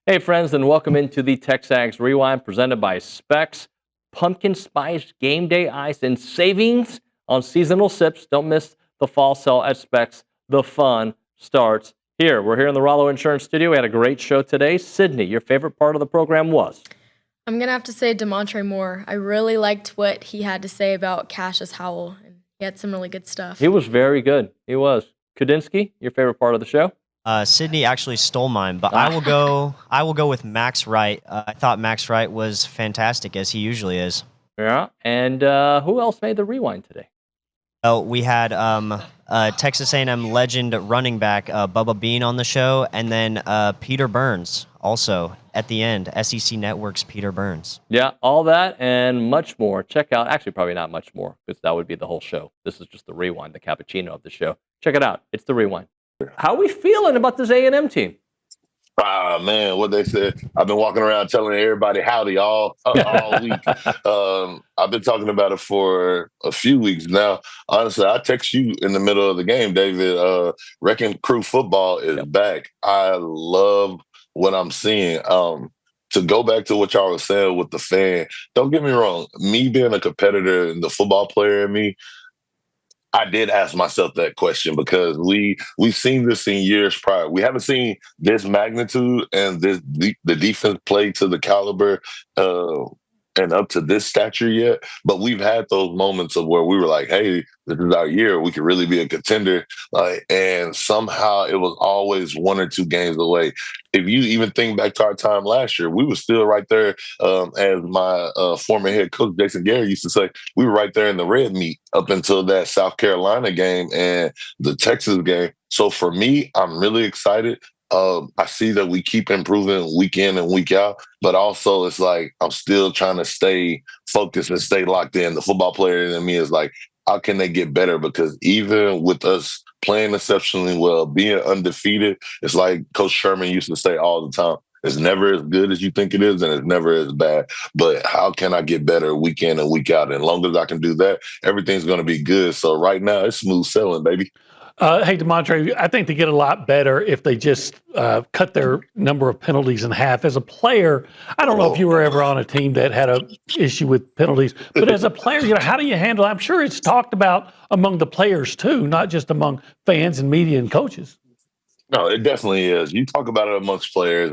Hey friends, and welcome into the TexAgs Rewind presented by Specs. Pumpkin spice game day ice and savings on seasonal sips. Don't miss the fall sale at Specs. The fun starts here. We're here in the Rollo Insurance Studio. We had a great show today. Sydney, your favorite part of the program was? I'm going to have to say Damontre Moore. I really liked what he had to say about Cassius Howell, and he had some really good stuff. He was very good. He was. Kudinsky, your favorite part of the show? Sydney actually stole mine, but I will go with Max Wright. I thought Max Wright was fantastic, as he usually is. Yeah. And who else made the rewind today? We had Texas A&M legend running back Bubba Bean on the show, and then Peter Burns also at the end. SEC Network's Peter Burns. Yeah, all that and much more. Check out, actually probably not much more, because that would be the whole show. This is just the rewind, the cappuccino of the show. Check it out. It's the rewind. How are we feeling about this A&M team? Man, what they said. I've been walking around telling everybody howdy all week. I've been talking about it for a few weeks now. Honestly, I text you in the middle of the game, David. Wrecking Crew football is back. I love what I'm seeing. To go back to what y'all were saying with the fan, don't get me wrong. Me being a competitor and the football player in me, I did ask myself that question because we've seen this in years prior. We haven't seen this magnitude and the defense play to the caliber and up to this stature yet. But we've had those moments of where we were like, "Hey, this is our year. We could really be a contender." And somehow it was always one or two games away. If you even think back to our time last year, we were still right there. As my former head coach Jason Garrett used to say, we were right there in the red meat up until that South Carolina game and the Texas game. So for me, I'm really excited. I see that we keep improving week in and week out, but also it's like I'm still trying to stay focused and stay locked in. The football player in me is like, how can they get better? Because even with us playing exceptionally well, being undefeated, it's like Coach Sherman used to say all the time. It's never as good as you think it is, and it's never as bad. But how can I get better week in and week out? And as long as I can do that, everything's going to be good. So right now, it's smooth sailing, baby. Hey, Damontre, I think they get a lot better if they just cut their number of penalties in half. As a player, I don't know if you were ever on a team that had an issue with penalties, but as a player, how do you handle it? I'm sure it's talked about among the players too, not just among fans and media and coaches. No, it definitely is. You talk about it amongst players.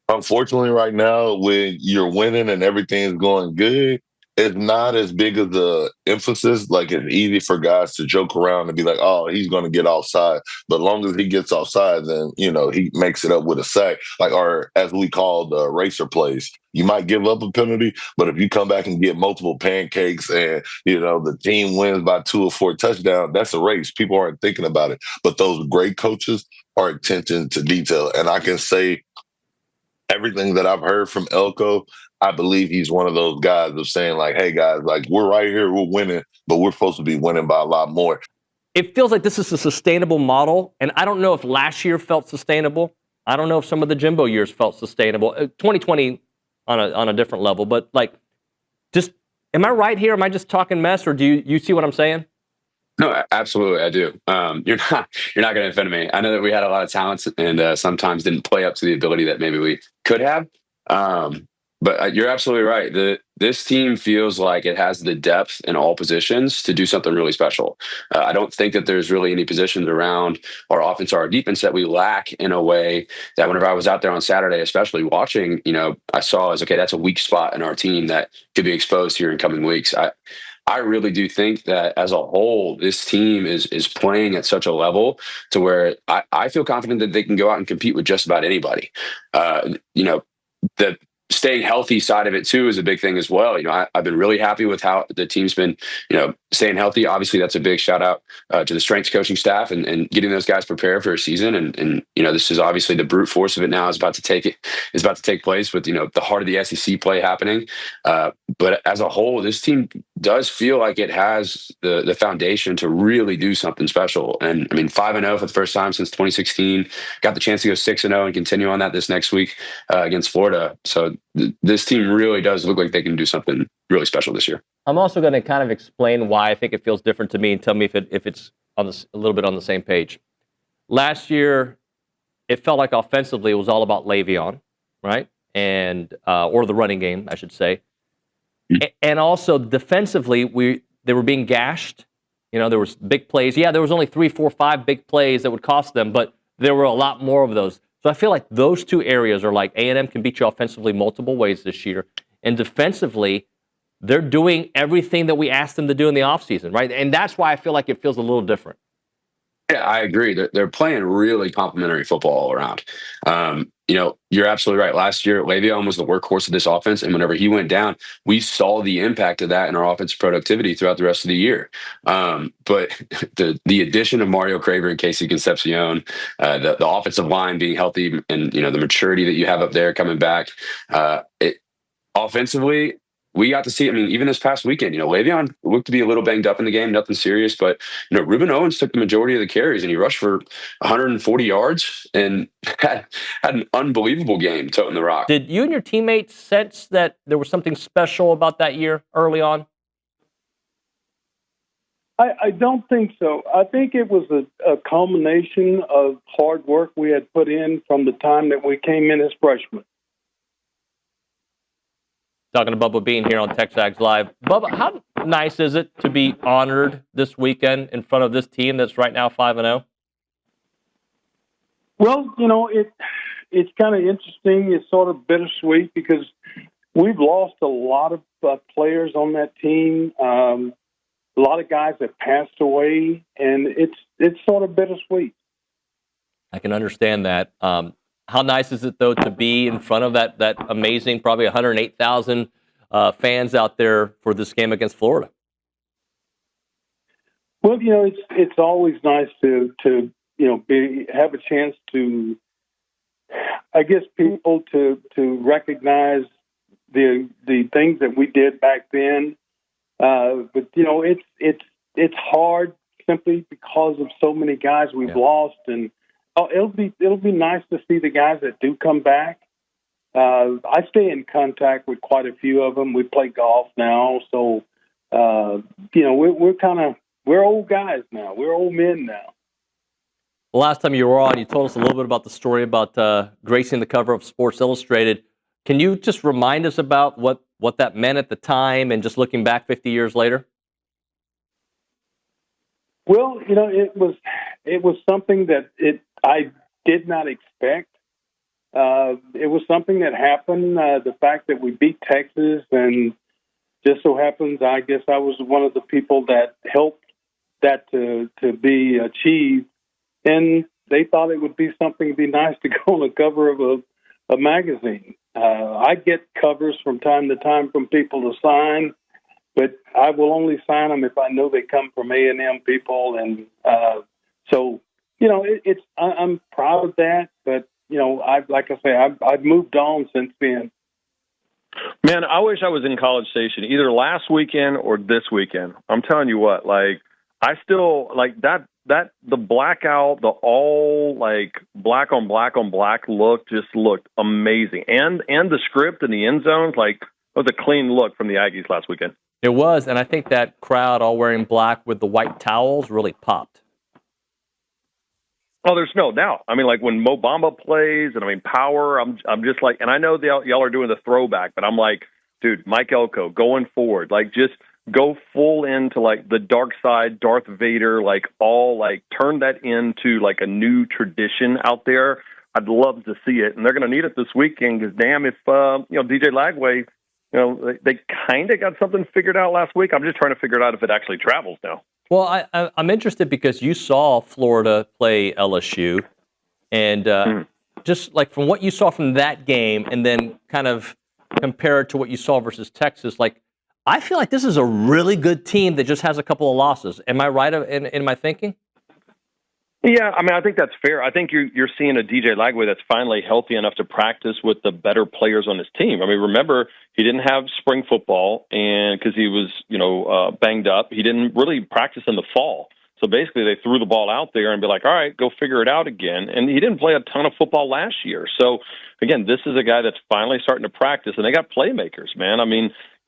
Unfortunately, right now, when you're winning and everything's going good, it's not as big of the emphasis. Like, it's easy for guys to joke around and be like, "Oh, he's going to get offside." But as long as he gets offside, then he makes it up with a sack, or as we call the racer plays. You might give up a penalty, but if you come back and get multiple pancakes and the team wins by 2 or 4 touchdowns, that's a race. People aren't thinking about it, but those great coaches are attention to detail, and I can say everything that I've heard from Elko, I believe he's one of those guys of saying like, "Hey guys, like we're right here, we're winning, but we're supposed to be winning by a lot more." It feels like this is a sustainable model, and I don't know if last year felt sustainable. I don't know if some of the Jimbo years felt sustainable. 2020 on a different level, but just am I right here? Am I just talking mess, or do you see what I'm saying? No, absolutely, I do. You're not going to offend me. I know that we had a lot of talents and sometimes didn't play up to the ability that maybe we could have. But you're absolutely right. This team feels like it has the depth in all positions to do something really special. I don't think that there's really any positions around our offense or our defense that we lack in a way that whenever I was out there on Saturday, especially watching, I saw as, okay, that's a weak spot in our team that could be exposed here in coming weeks. I really do think that as a whole, this team is playing at such a level to where I feel confident that they can go out and compete with just about anybody. The staying healthy side of it too is a big thing as well. I've been really happy with how the team's been, staying healthy. Obviously, that's a big shout out to the strength coaching staff and getting those guys prepared for a season. And this is obviously the brute force of it now is about to take place with the heart of the SEC play happening. But as a whole, this team does feel like it has the foundation to really do something special. And I mean, 5-0 for the first time since 2016. Got the chance to go 6-0 and continue on that this next week against Florida. So this team really does look like they can do something really special this year. I'm also going to kind of explain why I think it feels different to me and tell me if it's a little bit on the same page. Last year, it felt like offensively it was all about Le'Veon, right? And or the running game, I should say. And also defensively, they were being gashed. There was big plays. Yeah, there was only 3, 4, 5 big plays that would cost them, but there were a lot more of those. So I feel like those two areas are like A&M can beat you offensively multiple ways this year. And defensively, they're doing everything that we asked them to do in the offseason, right? And that's why I feel like it feels a little different. Yeah, I agree. They're playing really complimentary football all around. You're absolutely right. Last year, Le'Veon was the workhorse of this offense, and whenever he went down, we saw the impact of that in our offensive productivity throughout the rest of the year. But the addition of Mario Craver and Casey Concepcion, the offensive line being healthy, and the maturity that you have up there coming back, offensively, we got to see, even this past weekend, Le'Veon looked to be a little banged up in the game, nothing serious, but, Reuben Owens took the majority of the carries and he rushed for 140 yards and had an unbelievable game toting the rock. Did you and your teammates sense that there was something special about that year early on? I don't think so. I think it was a culmination of hard work we had put in from the time that we came in as freshmen. Talking to Bubba Bean here on TexAgs Live. Bubba, how nice is it to be honored this weekend in front of this team that's right now 5-0? Well, it's kind of interesting. It's sort of bittersweet because we've lost a lot of players on that team. A lot of guys have passed away, and it's sort of bittersweet. I can understand that. How nice is it, though, to be in front of that amazing, probably 108,000 fans out there for this game against Florida? Well, it's always nice to have a chance to, I guess, people to recognize the things that we did back then. But it's hard simply because of so many guys we've lost, and it'll be nice to see the guys that do come back. I stay in contact with quite a few of them. We play golf now, so we're old guys now. We're old men now. The last time you were on, you told us a little bit about the story about gracing the cover of Sports Illustrated. Can you just remind us about what that meant at the time, and just looking back 50 years later? Well, it was something that I did not expect. It was something that happened. The fact that we beat Texas, and just so happens, I guess I was one of the people that helped that to be achieved. And they thought it would be something to be nice to go on the cover of a magazine. I get covers from time to time from people to sign, but I will only sign them if I know they come from A&M people. And so, I'm proud of that, but, I've moved on since then. Man, I wish I was in College Station either last weekend or this weekend. I'm telling you what, I still the blackout, the all black on black look just looked amazing. And the script in the end zones, it was a clean look from the Aggies last weekend. It was, and I think that crowd all wearing black with the white towels really popped. Oh, there's no doubt. When Mo Bamba plays, and Power, I'm just and I know y'all are doing the throwback, but I'm like, dude, Mike Elko going forward, just go full into the dark side, Darth Vader, turn that into a new tradition out there. I'd love to see it, and they're going to need it this weekend because damn, if DJ Lagway, they kind of got something figured out last week. I'm just trying to figure it out if it actually travels now. Well, I'm interested because you saw Florida play LSU, and just from what you saw from that game, and then kind of compare it to what you saw versus Texas, I feel like this is a really good team that just has a couple of losses. Am I right in my thinking? Yeah, I think that's fair. I think you're seeing a DJ Lagway that's finally healthy enough to practice with the better players on his team. Remember, he didn't have spring football, and because he was, banged up, he didn't really practice in the fall. So basically, they threw the ball out there and be like, all right, go figure it out again. And he didn't play a ton of football last year. So, again, this is a guy that's finally starting to practice, and they got playmakers, man.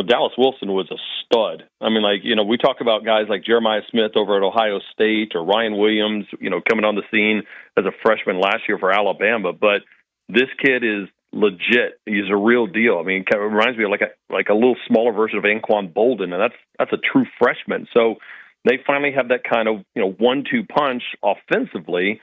Dallas Wilson was a stud. I mean, like, we talk about guys like Jeremiah Smith over at Ohio State or Ryan Williams, coming on the scene as a freshman last year for Alabama. But this kid is legit. He's a real deal. I mean, it kind of reminds me of like a little smaller version of Anquan Bolden, and that's a true freshman. So they finally have that kind of 1-2 punch offensively.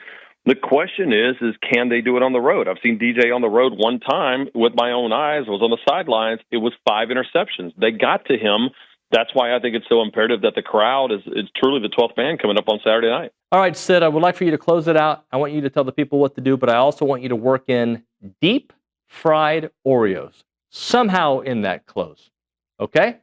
The question is can they do it on the road? I've seen DJ on the road one time with my own eyes. I was on the sidelines. It was 5 interceptions. They got to him. That's why I think it's so imperative that the crowd is truly the 12th man coming up on Saturday night. All right, Sid, I would like for you to close it out. I want you to tell the people what to do, but I also want you to work in deep fried Oreos somehow in that close. Okay?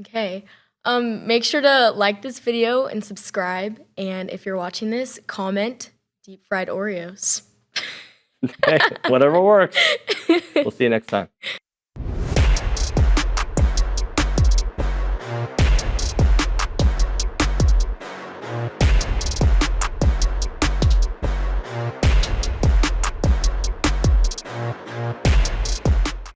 Okay. Make sure to like this video and subscribe. And if you're watching this, comment deep fried Oreos. Okay, whatever works. We'll see you next time.